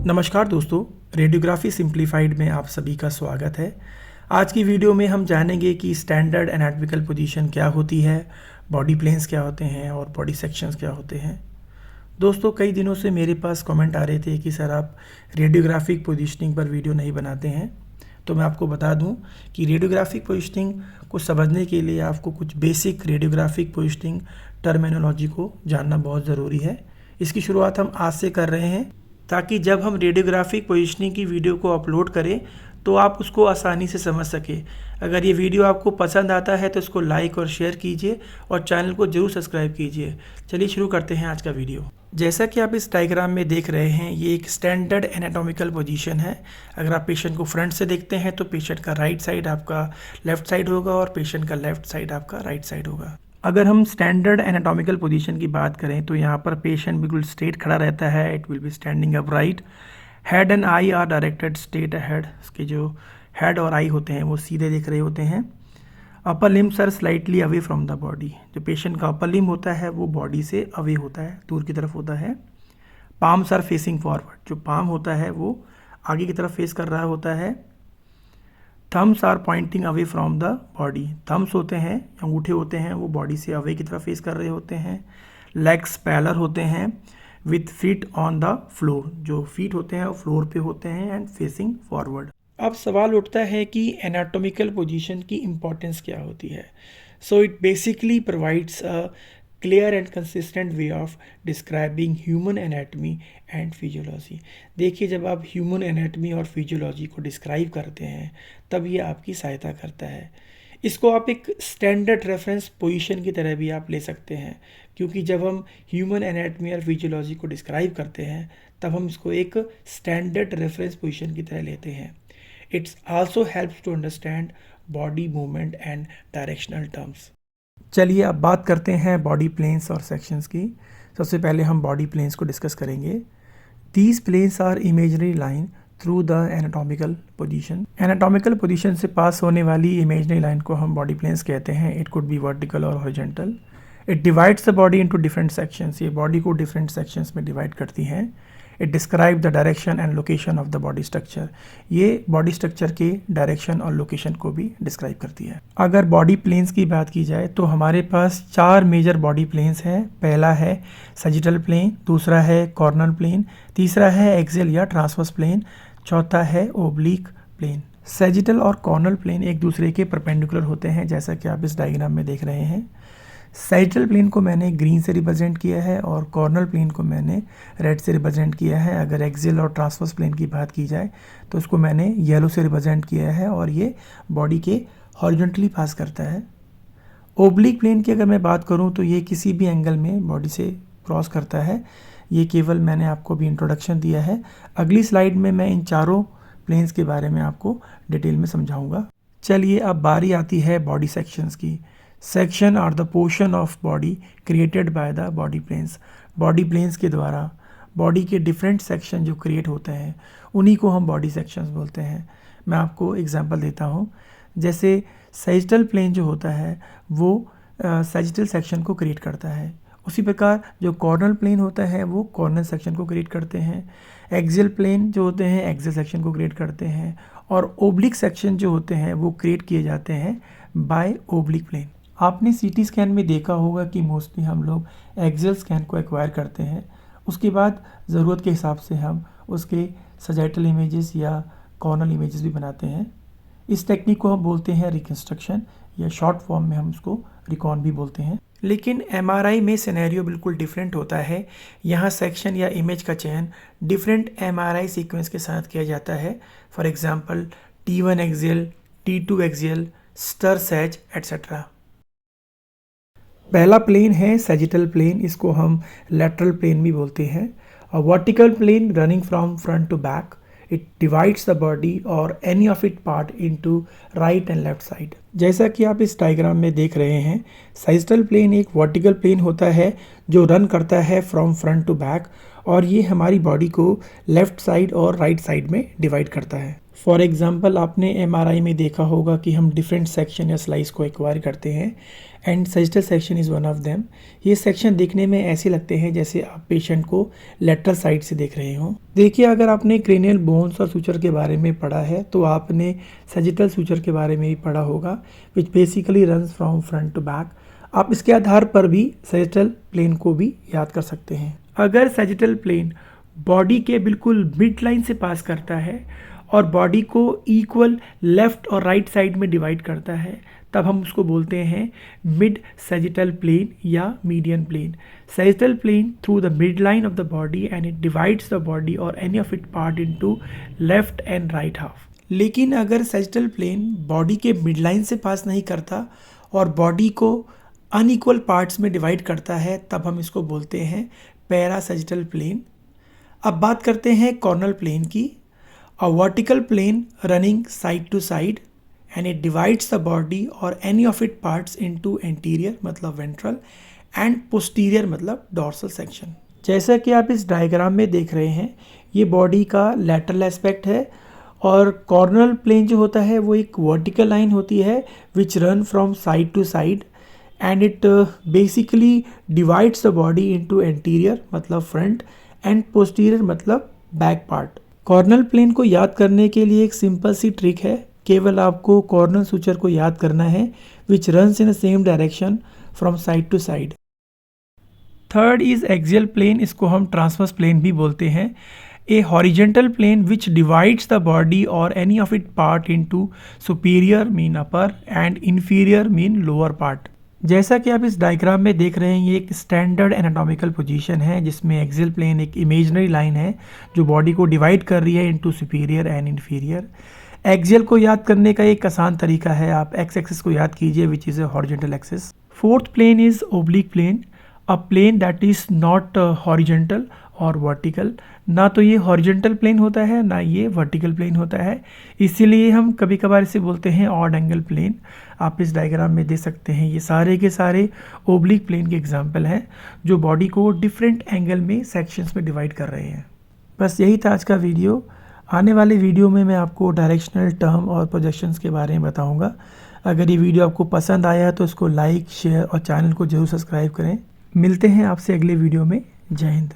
नमस्कार दोस्तों, radiography simplified में आप सभी का स्वागत है। आज की वीडियो में हम जानेंगे कि स्टैंडर्ड एनाटॉमिकल पोजीशन क्या होती है, बॉडी प्लेन्स क्या होते हैं और बॉडी सेक्शंस क्या होते हैं। दोस्तों, कई दिनों से मेरे पास कमेंट आ रहे थे कि सर आप रेडियोग्राफिक पोजीशनिंग पर वीडियो नहीं बनाते हैं। तो मैं आपको बता दूं कि रेडियोग्राफिक पोजीशनिंग को समझने के लिए आपको कुछ बेसिक रेडियोग्राफिक पोजीशनिंग टर्मिनोलॉजी को जानना बहुत ज़रूरी है। इसकी शुरुआत हम आज से कर रहे हैं ताकि जब हम रेडियोग्राफिक पोजीशनिंग की वीडियो को अपलोड करें तो आप उसको आसानी से समझ सकें। अगर ये वीडियो आपको पसंद आता है तो इसको लाइक और शेयर कीजिए और चैनल को जरूर सब्सक्राइब कीजिए। चलिए शुरू करते हैं आज का वीडियो। जैसा कि आप इस डायग्राम में देख रहे हैं, ये एक स्टैंडर्ड एनाटॉमिकल पोजीशन है। अगर आप पेशेंट को फ्रंट से देखते हैं तो पेशेंट का राइट साइड आपका लेफ्ट साइड होगा और पेशेंट का लेफ्ट साइड आपका राइट साइड होगा। अगर हम स्टैंडर्ड एनाटॉमिकल पोजीशन की बात करें तो यहाँ पर पेशेंट बिल्कुल स्ट्रेट खड़ा रहता है। It will be standing upright. Head and I R directed straight ahead. इसके जो हेड और आई होते हैं वो सीधे दिख रहे होते हैं। Upper limbs are slightly away from the body. जो पेशेंट का अपर लिम्ब होता है वो बॉडी से अवे होता है, दूर की तरफ होता है। Palms are facing forward. जो पाम होता है वो आगे की तरफ फेस कर रहा होता है। Thumbs are pointing away from the body. Thumbs होते हैं, अंगूठे होते हैं, वो बॉडी से अवे की तरफ फेस कर रहे होते हैं। लेग्स पैलर होते हैं with feet on the floor. जो फीट होते हैं वो फ्लोर पे होते हैं एंड फेसिंग फॉरवर्ड। अब सवाल उठता है कि एनाटॉमिकल पोजीशन की इम्पोर्टेंस क्या होती है। So it basically provides a clear and consistent way of describing human anatomy and physiology. देखिए, जब आप ह्यूमन एनाटमी और फिजियोलॉजी को डिस्क्राइब करते हैं तब ये आपकी सहायता करता है। इसको आप एक स्टैंडर्ड रेफरेंस पोजीशन की तरह भी आप ले सकते हैं, क्योंकि जब हम ह्यूमन एनाटमी और फिजियोलॉजी को डिस्क्राइब करते हैं तब हम इसको एक स्टैंडर्ड रेफरेंस पोजीशन की तरह लेते हैं। It's also helps to understand body movement and directional terms. चलिए अब बात करते हैं बॉडी प्लेन्स और सेक्शंस की। सबसे पहले हम बॉडी प्लेन्स को डिस्कस करेंगे। These planes are imaginary line through the anatomical position. Anatomical position से पास होने वाली इमेजनरी लाइन को हम बॉडी प्लेन्स कहते हैं। इट कुड बी वर्टिकल और horizontal. It divides the body into different sections. ये बॉडी को डिफरेंट सेक्शंस में डिवाइड करती हैं। It describe the direction and location of the body structure. ये बॉडी स्ट्रक्चर के डायरेक्शन और लोकेशन को भी डिस्क्राइब करती है। अगर बॉडी प्लेन्स की बात की जाए तो हमारे पास 4 मेजर बॉडी प्लेन्स हैं। पहला है सैजिटल प्लेन, दूसरा है कॉर्नर प्लेन, तीसरा है एक्सियल या ट्रांसवर्स प्लेन, चौथा है ओब्लिक प्लेन। सैजिटल और कॉर्नर प्लेन एक दूसरे के परपेंडिकुलर होते हैं, जैसा कि आप इस डायग्राम में देख रहे हैं। सैजिटल प्लेन को मैंने ग्रीन से रिप्रेजेंट किया है और कॉर्नर प्लेन को मैंने रेड से रिप्रेजेंट किया है। अगर एक्सियल और ट्रांसवर्स प्लेन की बात की जाए तो उसको मैंने येलो से रिप्रेजेंट किया है और ये बॉडी के हॉरिजॉन्टली पास करता है। ओब्लिक प्लेन की अगर मैं बात करूं तो ये किसी भी एंगल में बॉडी से क्रॉस करता है। ये केवल मैंने आपको भी इंट्रोडक्शन दिया है। अगली स्लाइड में मैं इन चारों प्लेन्स के बारे में आपको डिटेल में समझाऊंगा। चलिए अब बारी आती है बॉडी सेक्शंस की। Section are the portion of body created by the body planes. Body planes के द्वारा बॉडी के डिफरेंट सेक्शन जो क्रिएट होते हैं उन्हीं को हम बॉडी सेक्शंस बोलते हैं। मैं आपको एग्जांपल देता हूँ। जैसे सैजिटल प्लेन जो होता है वो सैजिटल सेक्शन को क्रिएट करता है। उसी प्रकार जो कॉर्नर प्लेन होता है वो कॉर्नर सेक्शन को क्रिएट करते हैं। एक्सियल प्लेन जो होते हैं एक्सियल सेक्शन को क्रिएट करते हैं और ओब्लिक सेक्शन जो होते हैं वो क्रिएट किए जाते हैं बाय ओब्लिक प्लेन। आपने सीटी स्कैन में देखा होगा कि मोस्टली हम लोग एक्सियल स्कैन को एक्वायर करते हैं, उसके बाद ज़रूरत के हिसाब से हम उसके सैजिटल इमेजेस या कॉर्नर इमेजेस भी बनाते हैं। इस टेक्निक को हम बोलते हैं रिकंस्ट्रक्शन या शॉर्ट फॉर्म में हम उसको रिकॉन भी बोलते हैं। लेकिन एमआरआई में सिनेरियो बिल्कुल डिफरेंट होता है। यहाँ सेक्शन या इमेज का चयन डिफरेंट एमआरआई सीक्वेंस के साथ किया जाता है। For example T1 axial, T2 axial, STIR sag etcetera. पहला प्लेन है सैजिटल प्लेन। इसको हम लैटरल प्लेन भी बोलते हैं। A vertical plane running from front to back. It divides the body or any of it part into right and left side. जैसा कि आप इस डायग्राम में देख रहे हैं, सैजिटल प्लेन एक वर्टिकल प्लेन होता है जो रन करता है फ्रॉम फ्रंट टू बैक और ये हमारी बॉडी को लेफ्ट साइड और राइट साइड में डिवाइड करता है। फॉर एग्ज़ाम्पल आपने एमआरआई में देखा होगा कि हम डिफरेंट सेक्शन या स्लाइस को एक्वायर करते हैं and sagittal section is one of them. ये सेक्शन देखने में ऐसे लगते हैं जैसे आप पेशेंट को लेटरल साइड से देख रहे हों। देखिए, अगर आपने क्रेनियल बोन्स और सूचर के बारे में पढ़ा है तो आपने सजिटल सूचर के बारे में भी पढ़ा होगा, which basically runs from front to back. आप इसके आधार पर भी सजिटल प्लेन को भी याद कर सकते हैं। अगर सजिटल प्लेन बॉडी के बिल्कुल मिड लाइन से पास करता है और बॉडी को इक्वल लेफ्ट और राइट साइड में डिवाइड करता है, तब हम उसको बोलते हैं मिड सजिटल प्लेन या median plane. Sagittal plane through the mid line of the body and it divides the body or any of it part into left and right half. लेकिन अगर सजिटल प्लेन बॉडी के mid line से pass नहीं करता और body को unequal parts में divide करता है, तब हम इसको बोलते हैं पैरासजिटल प्लेन। अब बात करते हैं कॉर्नल प्लेन की। A vertical plane running side to side and it divides the body or any of its parts into anterior मतलब ventral and posterior मतलब dorsal section। जैसा कि आप इस डायग्राम में देख रहे हैं, ये बॉडी का lateral aspect है और कॉर्नल प्लेन जो होता है वो एक वर्टिकल लाइन होती है which run from side to side and it basically divides the body into anterior मतलब front and posterior मतलब back part। कॉर्नल प्लेन को याद करने के लिए एक सिंपल सी ट्रिक है, केवल आपको कॉर्नल सूचर को याद करना है which runs in the same direction from side to side. Third is axial plane, इसको हम ट्रांसवर्स प्लेन भी बोलते हैं। A horizontal plane which divides the body or any of it part into superior mean upper and inferior mean lower part. जैसा कि आप इस diagram में देख रहे हैं, ये एक स्टैंडर्ड एनाटॉमिकल पोजीशन है जिसमें एक्सियल प्लेन एक इमेजिनरी लाइन है जो बॉडी को डिवाइड कर रही है into superior and inferior. Axial को याद करने का एक आसान तरीका है, आप एक्स एक्सिस को याद कीजिए which is a horizontal axis. Fourth plane is oblique plane, a plane that is not horizontal और वर्टिकल। ना तो ये हॉरिजॉन्टल प्लेन होता है ना ये वर्टिकल प्लेन होता है, इसीलिए हम कभी कभार इसे बोलते हैं ऑड एंगल प्लेन। आप इस डायग्राम में देख सकते हैं, ये सारे के सारे ओब्लिक प्लेन के एग्जाम्पल हैं जो बॉडी को डिफरेंट एंगल में सेक्शंस में डिवाइड कर रहे हैं। बस यही था आज का वीडियो। आने वाले वीडियो में मैं आपको डायरेक्शनल टर्म और प्रोजेक्शंस के बारे में बताऊंगा। अगर ये वीडियो आपको पसंद आया तो इसको लाइक, शेयर और चैनल को जरूर सब्सक्राइब करें। मिलते हैं आपसे अगले वीडियो में। जय हिंद।